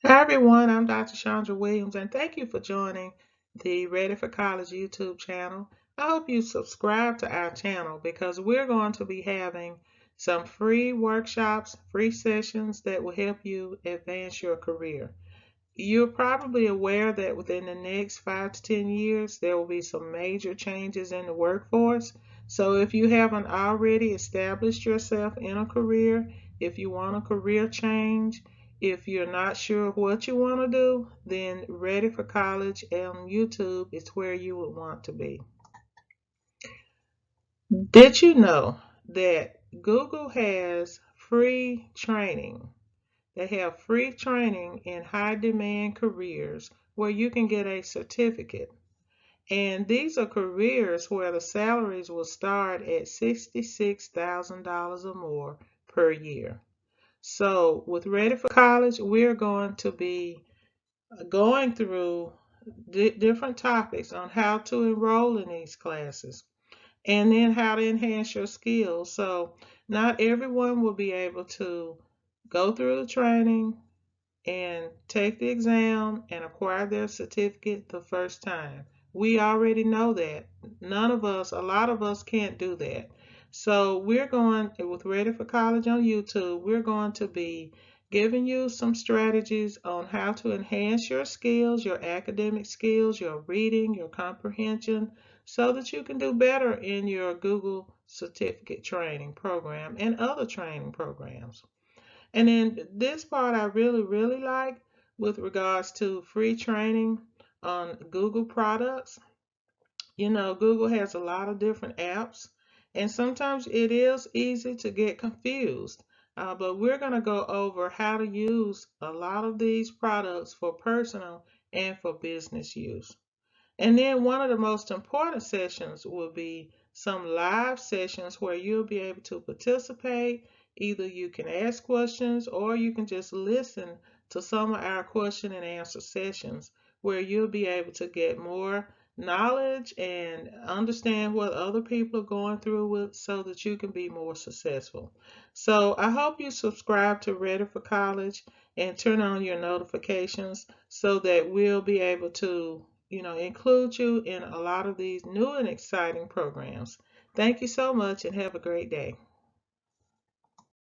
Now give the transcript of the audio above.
Hi everyone, I'm Dr. Chandra Williams, and thank you for joining the Ready for College YouTube channel. I hope you subscribe to our channel because we're going to be having some free workshops, free sessions that will help you advance your career. You're probably aware that within the next 5 to 10 years, there will be some major changes in the workforce. So if you haven't already established yourself in a career, if you want a career change, if you're not sure what you want to do, then Ready for College on YouTube is where you would want to be. Did you know that Google has free training? They have free training in high demand careers where you can get a certificate. And these are careers where the salaries will start at $66,000 or more per year. So, with Ready for College, we're going to be going through different topics on how to enroll in these classes and then how to enhance your skills. So, not everyone will be able to go through the training and take the exam and acquire their certificate the first time. We already know that. None of us, a lot of us can't do that. So we're going with Ready for College on YouTube, we're going to be giving you some strategies on how to enhance your skills, your academic skills, your reading, your comprehension, so that you can do better in your Google certificate training program and other training programs. And then this part I really like with regards to free training on Google products. You know, Google has a lot of different apps, and sometimes it is easy to get confused. But we're going to go over how to use a lot of these products for personal and for business use. And then one of the most important sessions will be some live sessions where you'll be able to participate. Either you can ask questions or you can just listen to some of our question and answer sessions where you'll be able to get more knowledge and understand what other people are going through with so that you can be more successful. So I hope you subscribe to Ready for College and turn on your notifications so that we'll be able to include you in a lot of these new and exciting programs. Thank you so much and have a great day.